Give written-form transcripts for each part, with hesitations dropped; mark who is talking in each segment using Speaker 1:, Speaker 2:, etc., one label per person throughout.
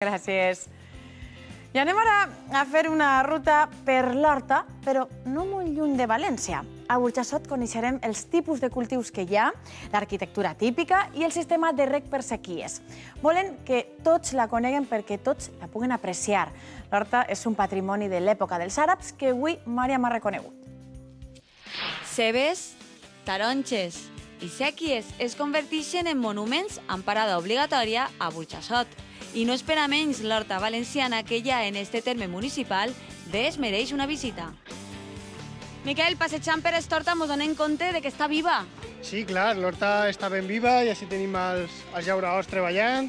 Speaker 1: Gràcies. I anem ara a fer una ruta per l'Horta, però no molt lluny de València. A Burjassot coneixerem els tipus de cultius que hi ha, l'arquitectura típica i el sistema de reg per sequies. Volen que tots la coneguen perquè tots la puguen apreciar. L'Horta és un patrimoni de l'època dels àrabs que avui Màriam ha reconegut.
Speaker 2: Cebes, taronges i sèquies es converteixen en monuments amb parada obligatòria a Burjassot. I no és per a menys l'Horta valenciana que hi ha en este terme municipal es mereix una visita. Miquel, passejant per Estorta mos donem compte de que està viva.
Speaker 3: Sí, clar, l'horta està ben viva i així tenim els llauraors treballant.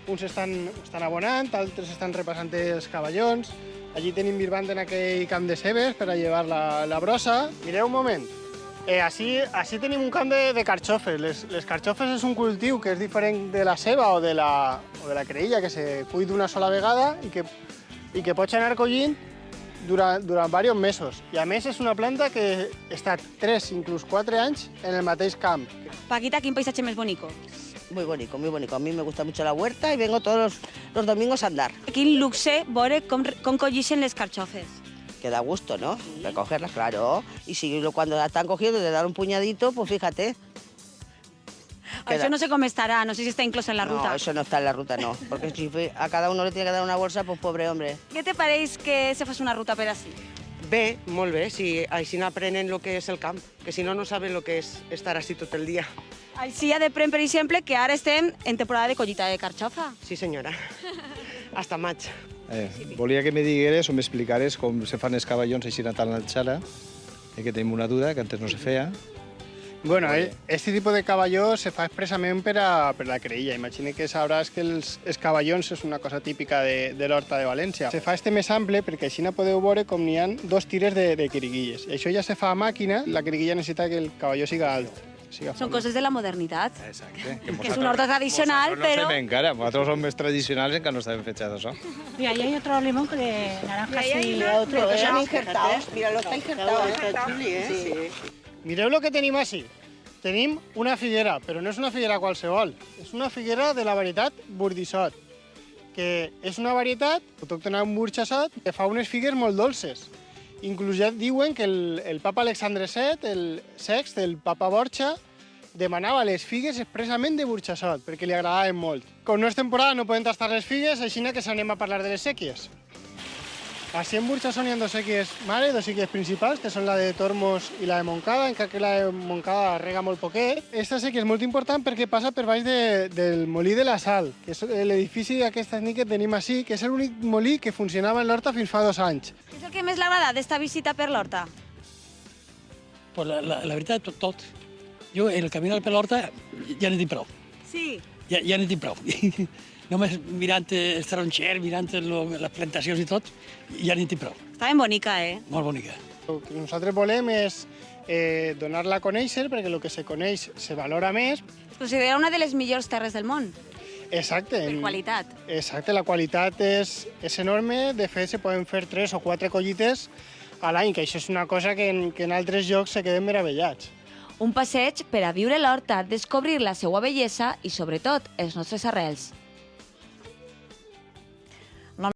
Speaker 3: Uns estan abonant, altres estan repassant els cavallons. Allí tenim birbant en aquell camp de cebes per a llevar la brossa. Mireu un moment. Així tenim un camp de carxofes. Les carxofes és un cultiu que és diferent de la ceba o de la creïlla, que se cull d'una sola vegada i que pots anar collint durant diversos mesos. I a més és una planta que està 3, inclús 4 anys en el mateix camp.
Speaker 2: Paquita, quin paisatge més bonico.
Speaker 4: Muy bonito, muy bonito. A mí me gusta mucho la huerta y vengo todos los domingos a andar.
Speaker 2: Quin luxe veure com collixen les carxofes.
Speaker 4: Que da gusto, ¿no? Recogerlas, claro. Y si cuando la están cogiendo te dan un puñadito, pues fíjate.
Speaker 2: Això no sé com estarà, no sé si està inclòs en la ruta.
Speaker 4: No, eso no está en la ruta, no. Porque si a cada uno le tiene que dar una bolsa, pues pobre hombre.
Speaker 2: Què te pareix que se fas una ruta per ací?
Speaker 5: Bé, molt bé, si així aprenen el que és el camp, que si no, no saben el que és estar així tot el dia.
Speaker 2: Així ja deprèn, per exemple, que ara estem en temporada de collita de carxofa.
Speaker 5: Sí, senyora. Hasta maig.
Speaker 6: Volia que me digueres o m'explicares com se fan els cavallons així tan alçada, que tenim una duda que antes no se feia.
Speaker 3: Bueno, este tipo de cavalló se fa expressament per a la creïlla. Imagina que sabràs que els cavallons és una cosa típica de l'Horta de València. Se fa este més ample perquè així podeu veure com n'hi ha 2 tires de quiriguilles. I això ja se fa a màquina, la quiriguilla necessita que el cavalló siga alt.
Speaker 2: Són coses de la modernitat.
Speaker 6: Exacte.
Speaker 2: Que és una horta tradicional, però...
Speaker 6: No sabem encara, nosaltres som més tradicionals encara no sabem fechar això.
Speaker 7: Mira, ahí hay otro limón que de naranja y
Speaker 4: Otro, que son injertados. Mira, lo está injertado. Está chuli, ¿eh? Sí.
Speaker 3: Mireu el que tenim així. Tenim una figuera, però no és una figuera qualsevol. És una figuera de la varietat Burdissot, que és una varietat autòctona en Burjassot que fa unes figues molt dolces. Inclús ja diuen que el papa Alexandre VII, el Sext, el papa Borja, demanava les figues expressament de Burjassot, perquè li agradaven molt. Com no és temporada no poden tastar les figues, així que s'anem a parlar de les sèquies. Així en Burjassot hi ha 2 sèquies mares, 2 sèquies principals, que són la de Tormos i la de Montcada, encara que la de Montcada rega molt poquet. Aquesta sèquia és molt important perquè passa per baix del molí de la Sal, que és l'edifici d'aquesta nit que tenim així, que és l'únic molí que funcionava en l'Horta fins fa 2 anys.
Speaker 2: Què és el que més l'agrada d'esta visita per l'Horta?
Speaker 7: Pues la veritat, tot. Jo, en el caminar per l'Horta, ja n'he dit prou.
Speaker 2: Sí.
Speaker 7: Ja n'he dit prou. Només mirant els taronxers, mirant les plantacions i tot, ja n'he dit prou.
Speaker 2: Està ben bonica, eh?
Speaker 7: Molt bonica.
Speaker 3: El que nosaltres volem és donar-la a conèixer, perquè el que se coneix se valora més.
Speaker 2: Es considera una de les millors terres del món,
Speaker 3: Exacte.
Speaker 2: per qualitat.
Speaker 3: Exacte, la qualitat és enorme. De fet, se poden fer 3 o 4 collites a l'any, que això és una cosa que en altres llocs se queden meravellats.
Speaker 2: Un passeig per a viure l'Horta, descobrir la seva bellesa i, sobretot, els nostres arrels.